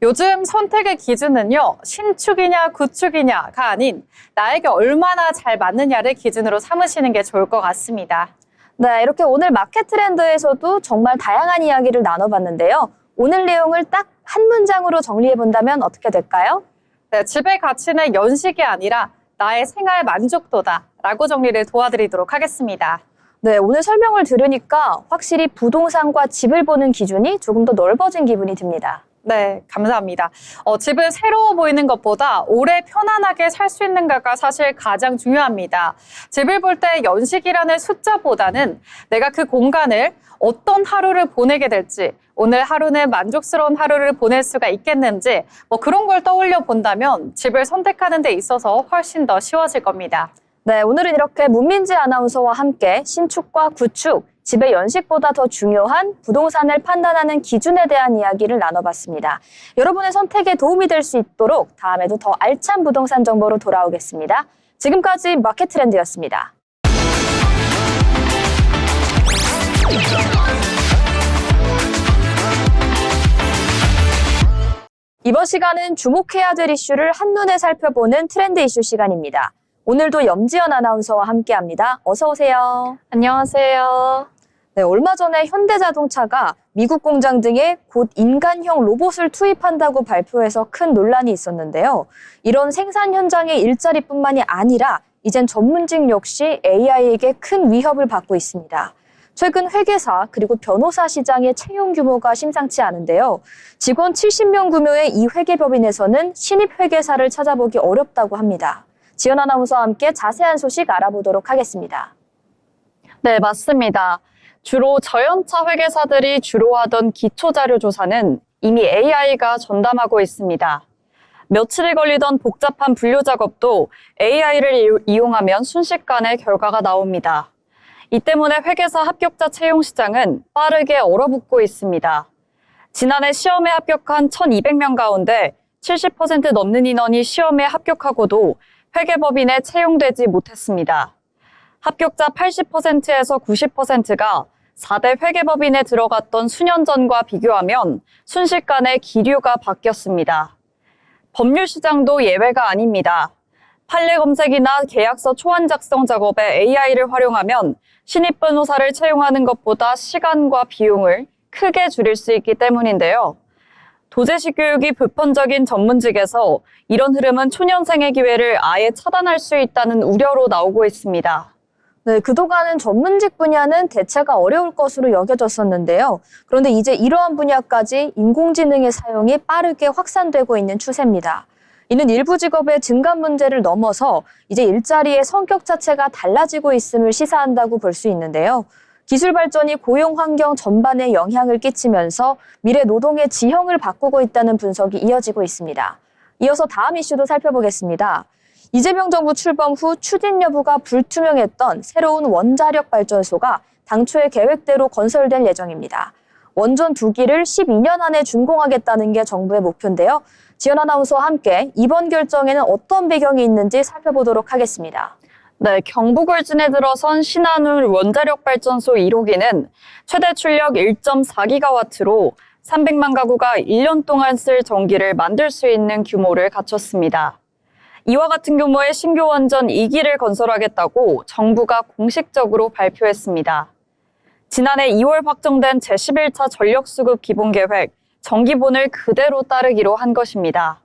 요즘 선택의 기준은요, 신축이냐 구축이냐가 아닌 나에게 얼마나 잘 맞느냐를 기준으로 삼으시는 게 좋을 것 같습니다. 네, 이렇게 오늘 마켓 트렌드에서도 정말 다양한 이야기를 나눠봤는데요. 오늘 내용을 딱 한 문장으로 정리해 본다면 어떻게 될까요? 네, 집의 가치는 연식이 아니라 나의 생활 만족도다라고 정리를 도와드리도록 하겠습니다. 네, 오늘 설명을 들으니까 확실히 부동산과 집을 보는 기준이 조금 더 넓어진 기분이 듭니다. 네, 감사합니다. 집은 새로워 보이는 것보다 오래 편안하게 살 수 있는가가 사실 가장 중요합니다. 집을 볼 때 연식이라는 숫자보다는 내가 그 공간을 어떤 하루를 보내게 될지, 오늘 하루는 만족스러운 하루를 보낼 수가 있겠는지, 그런 걸 떠올려 본다면 집을 선택하는 데 있어서 훨씬 더 쉬워질 겁니다. 네, 오늘은 이렇게 문민지 아나운서와 함께 신축과 구축, 집의 연식보다 더 중요한 부동산을 판단하는 기준에 대한 이야기를 나눠봤습니다. 여러분의 선택에 도움이 될 수 있도록 다음에도 더 알찬 부동산 정보로 돌아오겠습니다. 지금까지 마켓 트렌드였습니다. 이번 시간은 주목해야 될 이슈를 한눈에 살펴보는 트렌드 이슈 시간입니다. 오늘도 염지연 아나운서와 함께합니다. 어서 오세요. 안녕하세요. 네, 얼마 전에 현대자동차가 미국 공장 등에 곧 인간형 로봇을 투입한다고 발표해서 큰 논란이 있었는데요. 이런 생산 현장의 일자리뿐만이 아니라 이젠 전문직 역시 AI에게 큰 위협을 받고 있습니다. 최근 회계사 그리고 변호사 시장의 채용 규모가 심상치 않은데요. 직원 70명 규모의 이 회계법인에서는 신입 회계사를 찾아보기 어렵다고 합니다. 지연 아나운서와 함께 자세한 소식 알아보도록 하겠습니다. 네, 맞습니다. 주로 저연차 회계사들이 주로 하던 기초자료 조사는 이미 AI가 전담하고 있습니다. 며칠이 걸리던 복잡한 분류 작업도 AI를 이용하면 순식간에 결과가 나옵니다. 이 때문에 회계사 합격자 채용 시장은 빠르게 얼어붙고 있습니다. 지난해 시험에 합격한 1,200명 가운데 70% 넘는 인원이 시험에 합격하고도 회계법인에 채용되지 못했습니다. 합격자 80%에서 90%가 4대 회계법인에 들어갔던 수년 전과 비교하면 순식간에 기류가 바뀌었습니다. 법률 시장도 예외가 아닙니다. 판례 검색이나 계약서 초안 작성 작업에 AI를 활용하면 신입 변호사를 채용하는 것보다 시간과 비용을 크게 줄일 수 있기 때문인데요. 도제식 교육이 보편적인 전문직에서 이런 흐름은 초년생의 기회를 아예 차단할 수 있다는 우려로 나오고 있습니다. 네, 그동안은 전문직 분야는 대체가 어려울 것으로 여겨졌었는데요. 그런데 이제 이러한 분야까지 인공지능의 사용이 빠르게 확산되고 있는 추세입니다. 이는 일부 직업의 증감 문제를 넘어서 이제 일자리의 성격 자체가 달라지고 있음을 시사한다고 볼 수 있는데요. 기술 발전이 고용 환경 전반에 영향을 끼치면서 미래 노동의 지형을 바꾸고 있다는 분석이 이어지고 있습니다. 이어서 다음 이슈도 살펴보겠습니다. 이재명 정부 출범 후 추진 여부가 불투명했던 새로운 원자력 발전소가 당초의 계획대로 건설될 예정입니다. 원전 2기를 12년 안에 준공하겠다는 게 정부의 목표인데요. 지연 아나운서와 함께 이번 결정에는 어떤 배경이 있는지 살펴보도록 하겠습니다. 네, 경북을 지내 들어선 신한울 원자력 발전소 1호기는 최대 출력 1.4기가와트로 300만 가구가 1년 동안 쓸 전기를 만들 수 있는 규모를 갖췄습니다. 이와 같은 규모의 신규 원전 2기를 건설하겠다고 정부가 공식적으로 발표했습니다. 지난해 2월 확정된 제11차 전력수급 기본계획, 정기본을 그대로 따르기로 한 것입니다.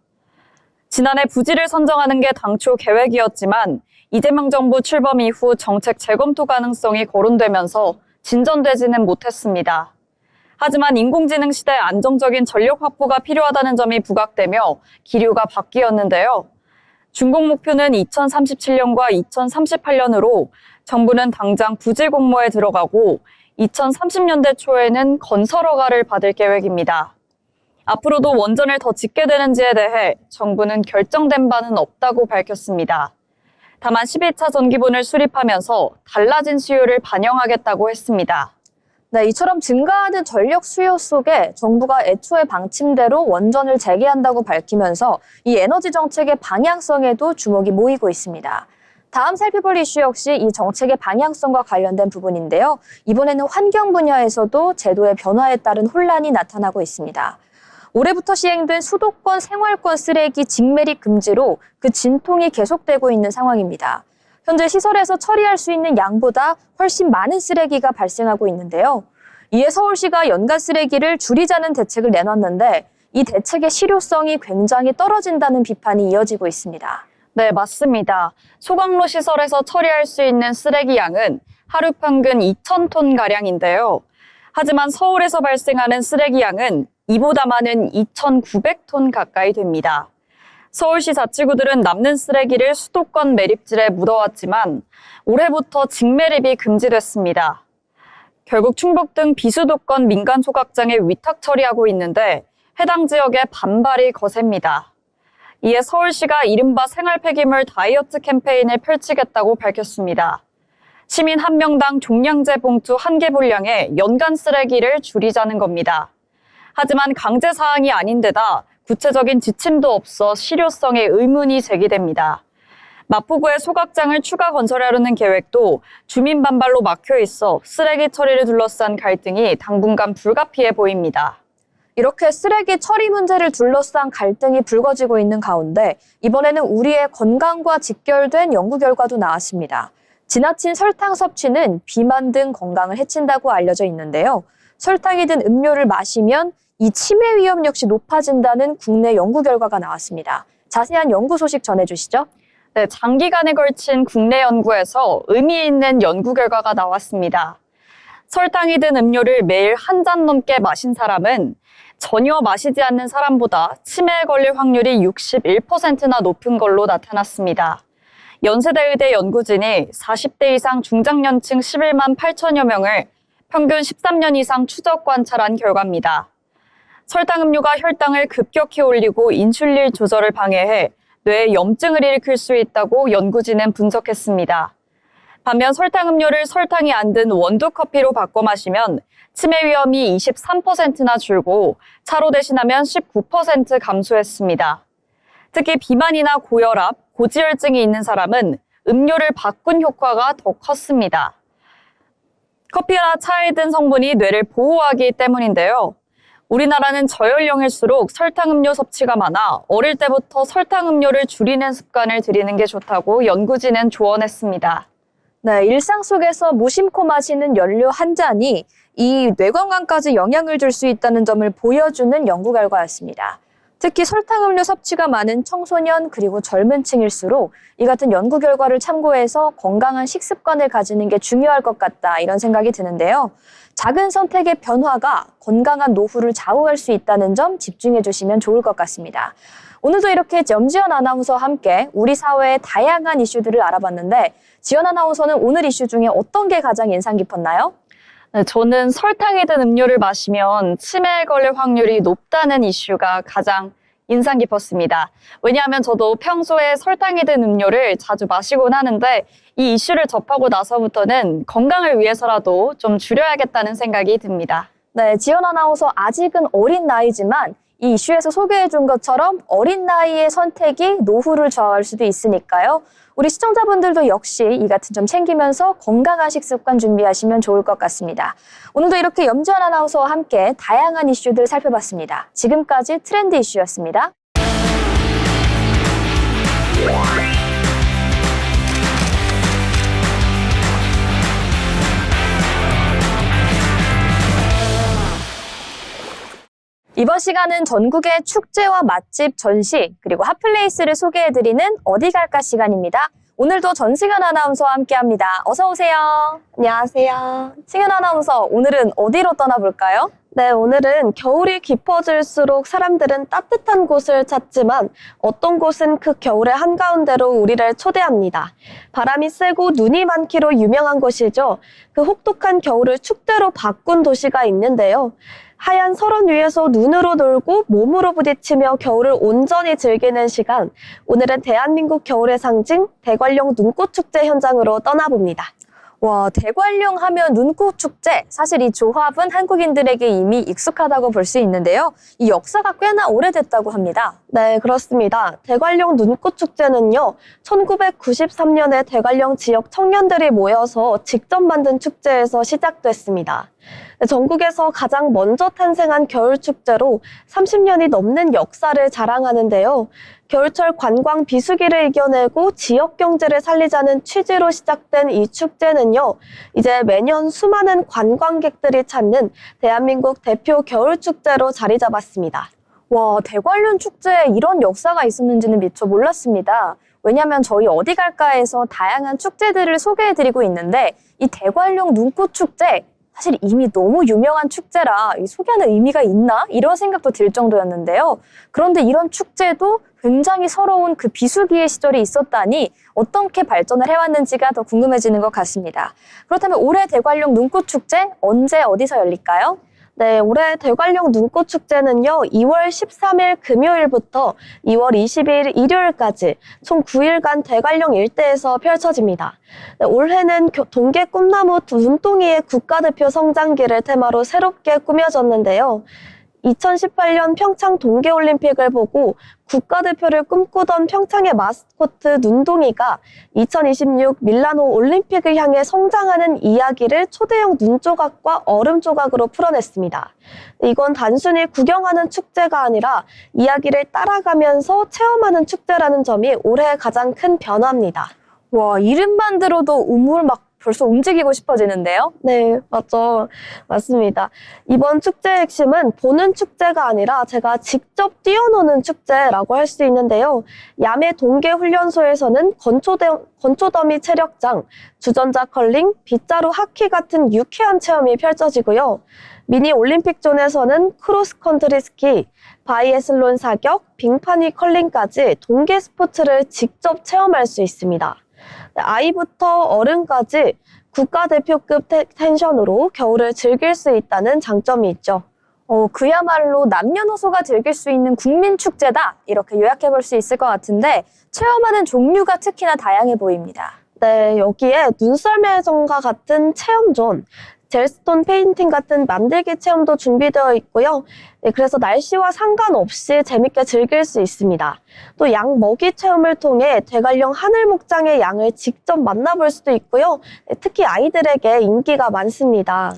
지난해 부지를 선정하는 게 당초 계획이었지만 이재명 정부 출범 이후 정책 재검토 가능성이 거론되면서 진전되지는 못했습니다. 하지만 인공지능 시대 안정적인 전력 확보가 필요하다는 점이 부각되며 기류가 바뀌었는데요. 준공 목표는 2037년과 2038년으로 정부는 당장 부지 공모에 들어가고 2030년대 초에는 건설 허가를 받을 계획입니다. 앞으로도 원전을 더 짓게 되는지에 대해 정부는 결정된 바는 없다고 밝혔습니다. 다만 11차 전기분을 수립하면서 달라진 수요를 반영하겠다고 했습니다. 네, 이처럼 증가하는 전력 수요 속에 정부가 애초에 방침대로 원전을 재개한다고 밝히면서 이 에너지 정책의 방향성에도 주목이 모이고 있습니다. 다음 살펴볼 이슈 역시 이 정책의 방향성과 관련된 부분인데요. 이번에는 환경 분야에서도 제도의 변화에 따른 혼란이 나타나고 있습니다. 올해부터 시행된 수도권 생활권 쓰레기 직매립 금지로 그 진통이 계속되고 있는 상황입니다. 현재 시설에서 처리할 수 있는 양보다 훨씬 많은 쓰레기가 발생하고 있는데요. 이에 서울시가 연간 쓰레기를 줄이자는 대책을 내놨는데 이 대책의 실효성이 굉장히 떨어진다는 비판이 이어지고 있습니다. 네, 맞습니다. 소각로 시설에서 처리할 수 있는 쓰레기 양은 하루 평균 2,000톤가량인데요. 하지만 서울에서 발생하는 쓰레기 양은 이보다 많은 2,900톤 가까이 됩니다. 서울시 자치구들은 남는 쓰레기를 수도권 매립질에 묻어왔지만 올해부터 직매립이 금지됐습니다. 결국 충북 등 비수도권 민간 소각장에 위탁 처리하고 있는데 해당 지역의 반발이 거셉니다. 이에 서울시가 이른바 생활 폐기물 다이어트 캠페인을 펼치겠다고 밝혔습니다. 시민 1명당 종량제 봉투 1개 분량의 연간 쓰레기를 줄이자는 겁니다. 하지만 강제 사항이 아닌데다 구체적인 지침도 없어 실효성에 의문이 제기됩니다. 마포구에 소각장을 추가 건설하려는 계획도 주민 반발로 막혀 있어 쓰레기 처리를 둘러싼 갈등이 당분간 불가피해 보입니다. 이렇게 쓰레기 처리 문제를 둘러싼 갈등이 불거지고 있는 가운데 이번에는 우리의 건강과 직결된 연구 결과도 나왔습니다. 지나친 설탕 섭취는 비만 등 건강을 해친다고 알려져 있는데요. 설탕이 든 음료를 마시면 이 치매 위험 역시 높아진다는 국내 연구 결과가 나왔습니다. 자세한 연구 소식 전해주시죠. 네, 장기간에 걸친 국내 연구에서 의미 있는 연구 결과가 나왔습니다. 설탕이 든 음료를 매일 한 잔 넘게 마신 사람은 전혀 마시지 않는 사람보다 치매에 걸릴 확률이 61%나 높은 걸로 나타났습니다. 연세대의대 연구진이 40대 이상 중장년층 11만 8천여 명을 평균 13년 이상 추적 관찰한 결과입니다. 설탕 음료가 혈당을 급격히 올리고 인슐린 조절을 방해해 뇌에 염증을 일으킬 수 있다고 연구진은 분석했습니다. 반면 설탕 음료를 설탕이 안 든 원두 커피로 바꿔 마시면 치매 위험이 23%나 줄고 차로 대신하면 19% 감소했습니다. 특히 비만이나 고혈압, 고지혈증이 있는 사람은 음료를 바꾼 효과가 더 컸습니다. 커피나 차에 든 성분이 뇌를 보호하기 때문인데요. 우리나라는 저연령일수록 설탕 음료 섭취가 많아 어릴 때부터 설탕 음료를 줄이는 습관을 들이는 게 좋다고 연구진은 조언했습니다. 네, 일상 속에서 무심코 마시는 연료 한 잔이 이 뇌 건강까지 영향을 줄 수 있다는 점을 보여주는 연구 결과였습니다. 특히 설탕 음료 섭취가 많은 청소년 그리고 젊은 층일수록 이 같은 연구 결과를 참고해서 건강한 식습관을 가지는 게 중요할 것 같다 이런 생각이 드는데요. 작은 선택의 변화가 건강한 노후를 좌우할 수 있다는 점 집중해 주시면 좋을 것 같습니다. 오늘도 이렇게 염지연 아나운서와 함께 우리 사회의 다양한 이슈들을 알아봤는데 지연 아나운서는 오늘 이슈 중에 어떤 게 가장 인상 깊었나요? 네, 저는 설탕이 든 음료를 마시면 치매에 걸릴 확률이 높다는 이슈가 가장 인상 깊었습니다. 왜냐하면 저도 평소에 설탕이 든 음료를 자주 마시곤 하는데 이 이슈를 접하고 나서부터는 건강을 위해서라도 좀 줄여야겠다는 생각이 듭니다. 네, 지연 아나운서 아직은 어린 나이지만 이 이슈에서 소개해 준 것처럼 어린 나이의 선택이 노후를 좌우할 수도 있으니까요. 우리 시청자분들도 역시 이 같은 점 챙기면서 건강한 식습관 준비하시면 좋을 것 같습니다. 오늘도 이렇게 염지연 아나운서와 함께 다양한 이슈들 살펴봤습니다. 지금까지 트렌드 이슈였습니다. 이번 시간은 전국의 축제와 맛집, 전시, 그리고 핫플레이스를 소개해드리는 어디 갈까 시간입니다. 오늘도 전승현 아나운서와 함께합니다. 어서 오세요. 안녕하세요. 승현 아나운서, 오늘은 어디로 떠나볼까요? 네, 오늘은 겨울이 깊어질수록 사람들은 따뜻한 곳을 찾지만 어떤 곳은 그 겨울의 한가운데로 우리를 초대합니다. 바람이 세고 눈이 많기로 유명한 곳이죠. 그 혹독한 겨울을 축제로 바꾼 도시가 있는데요. 하얀 설원 위에서 눈으로 놀고 몸으로 부딪히며 겨울을 온전히 즐기는 시간. 오늘은 대한민국 겨울의 상징 대관령 눈꽃축제 현장으로 떠나봅니다. 와, 대관령 하면 눈꽃축제. 사실 이 조합은 한국인들에게 이미 익숙하다고 볼 수 있는데요. 이 역사가 꽤나 오래됐다고 합니다. 네, 그렇습니다. 대관령 눈꽃축제는요, 1993년에 대관령 지역 청년들이 모여서 직접 만든 축제에서 시작됐습니다. 전국에서 가장 먼저 탄생한 겨울축제로 30년이 넘는 역사를 자랑하는데요. 겨울철 관광 비수기를 이겨내고 지역 경제를 살리자는 취지로 시작된 이 축제는요, 이제 매년 수많은 관광객들이 찾는 대한민국 대표 겨울축제로 자리 잡았습니다. 와, 대관령 축제에 이런 역사가 있었는지는 미처 몰랐습니다. 왜냐하면 저희 어디 갈까에서 다양한 축제들을 소개해드리고 있는데 이 대관령 눈꽃축제 사실 이미 너무 유명한 축제라 소개하는 의미가 있나? 이런 생각도 들 정도였는데요. 그런데 이런 축제도 굉장히 서러운 그 비수기의 시절이 있었다니 어떻게 발전을 해왔는지가 더 궁금해지는 것 같습니다. 그렇다면 올해 대관령 눈꽃축제 언제 어디서 열릴까요? 네, 올해 대관령 눈꽃축제는요, 2월 13일 금요일부터 2월 22일 일요일까지 총 9일간 대관령 일대에서 펼쳐집니다. 네, 올해는 동계 꿈나무 눈동이의 국가대표 성장기를 테마로 새롭게 꾸며졌는데요. 2018년 평창 동계올림픽을 보고 국가대표를 꿈꾸던 평창의 마스코트 눈동이가 2026 밀라노 올림픽을 향해 성장하는 이야기를 초대형 눈조각과 얼음 조각으로 풀어냈습니다. 이건 단순히 구경하는 축제가 아니라 이야기를 따라가면서 체험하는 축제라는 점이 올해 가장 큰 변화입니다. 와, 이름만 들어도 우물 막 벌써 움직이고 싶어지는데요? 네, 맞습니다. 이번 축제의 핵심은 보는 축제가 아니라 제가 직접 뛰어노는 축제라고 할 수 있는데요. 야매 동계훈련소에서는 건초더미 체력장, 주전자 컬링, 빗자루 하키 같은 유쾌한 체험이 펼쳐지고요. 미니 올림픽존에서는 크로스컨트리 스키, 바이애슬론 사격, 빙판위 컬링까지 동계 스포츠를 직접 체험할 수 있습니다. 아이부터 어른까지 국가대표급 텐션으로 겨울을 즐길 수 있다는 장점이 있죠. 그야말로 남녀노소가 즐길 수 있는 국민축제다. 이렇게 요약해볼 수 있을 것 같은데 체험하는 종류가 특히나 다양해 보입니다. 네, 여기에 눈썰매전과 같은 체험존, 젤스톤 페인팅 같은 만들기 체험도 준비되어 있고요. 네, 그래서 날씨와 상관없이 재밌게 즐길 수 있습니다. 또 양 먹이 체험을 통해 대관령 하늘목장의 양을 직접 만나볼 수도 있고요. 네, 특히 아이들에게 인기가 많습니다.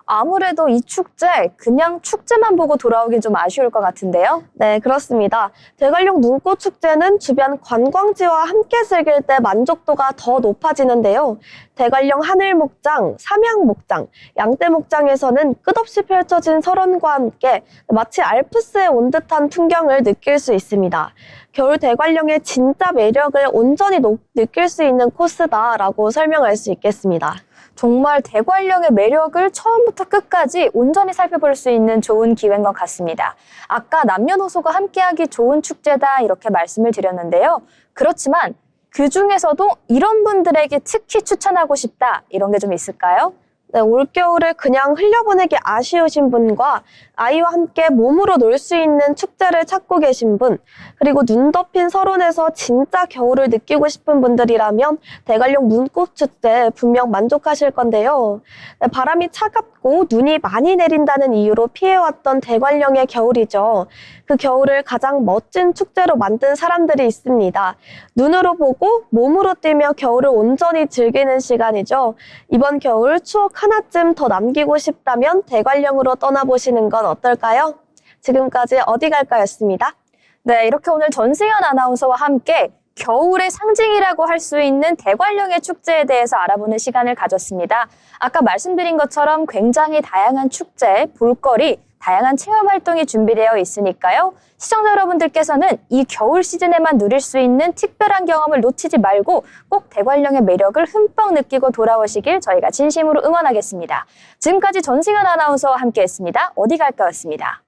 아무래도 이 축제 그냥 축제만 보고 돌아오긴 좀 아쉬울 것 같은데요? 네, 그렇습니다. 대관령 눈꽃축제는 주변 관광지와 함께 즐길 때 만족도가 더 높아지는데요. 대관령 하늘목장, 삼양목장, 양떼목장에서는 끝없이 펼쳐진 설원과 함께 마치 알프스에 온 듯한 풍경을 느낄 수 있습니다. 겨울 대관령의 진짜 매력을 온전히 느낄 수 있는 코스다라고 설명할 수 있겠습니다. 정말 대관령의 매력을 처음부터 끝까지 온전히 살펴볼 수 있는 좋은 기회인 것 같습니다. 아까 남녀노소가 함께하기 좋은 축제다 이렇게 말씀을 드렸는데요. 그렇지만 그 중에서도 이런 분들에게 특히 추천하고 싶다 이런 게 좀 있을까요? 네, 올겨울을 그냥 흘려보내기 아쉬우신 분과 아이와 함께 몸으로 놀 수 있는 축제를 찾고 계신 분, 그리고 눈 덮인 설원에서 진짜 겨울을 느끼고 싶은 분들이라면 대관령 눈꽃축제 분명 만족하실 건데요. 네, 바람이 차갑고 눈이 많이 내린다는 이유로 피해왔던 대관령의 겨울이죠. 그 겨울을 가장 멋진 축제로 만든 사람들이 있습니다. 눈으로 보고 몸으로 뛰며 겨울을 온전히 즐기는 시간이죠. 이번 겨울 추억 하나쯤 더 남기고 싶다면 대관령으로 떠나보시는 건 어떨까요? 지금까지 어디 갈까였습니다. 네, 이렇게 오늘 전승현 아나운서와 함께 겨울의 상징이라고 할 수 있는 대관령의 축제에 대해서 알아보는 시간을 가졌습니다. 아까 말씀드린 것처럼 굉장히 다양한 축제, 볼거리, 다양한 체험 활동이 준비되어 있으니까요. 시청자 여러분들께서는 이 겨울 시즌에만 누릴 수 있는 특별한 경험을 놓치지 말고 꼭 대관령의 매력을 흠뻑 느끼고 돌아오시길 저희가 진심으로 응원하겠습니다. 지금까지 전승현 아나운서와 함께했습니다. 어디 갈까였습니다.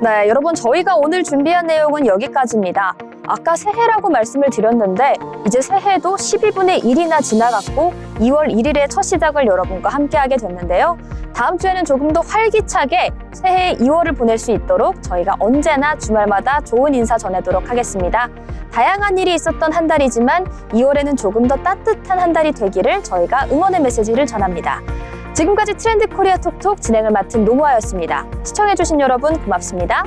네, 여러분 저희가 오늘 준비한 내용은 여기까지입니다. 아까 새해라고 말씀을 드렸는데 이제 새해도 12분의 1이나 지나갔고 2월 1일의 첫 시작을 여러분과 함께하게 됐는데요. 다음 주에는 조금 더 활기차게 새해 2월을 보낼 수 있도록 저희가 언제나 주말마다 좋은 인사 전하도록 하겠습니다. 다양한 일이 있었던 한 달이지만 2월에는 조금 더 따뜻한 한 달이 되기를 저희가 응원의 메시지를 전합니다. 지금까지 트렌드 코리아 톡톡 진행을 맡은 노무아였습니다. 시청해주신 여러분 고맙습니다.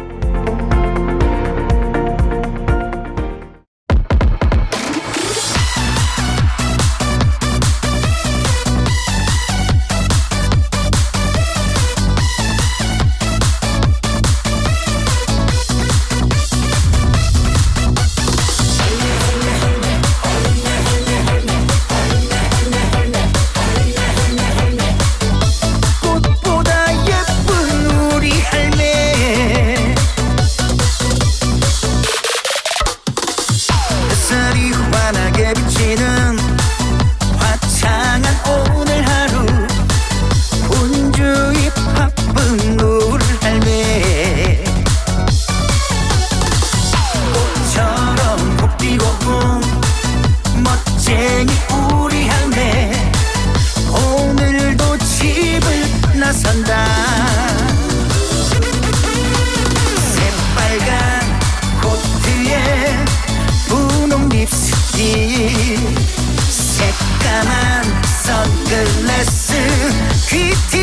꽃보다 예쁜 우리 할매 햇살이 환하게 비치는 화창한 오늘 하루 분주히 바쁜 우리 할매 꽃처럼 곱디고운 멋쟁이 우리 할매 오늘도 집을 나선다 새빨간 코트에 분홍 립스틱 새까만 선글라스 귀티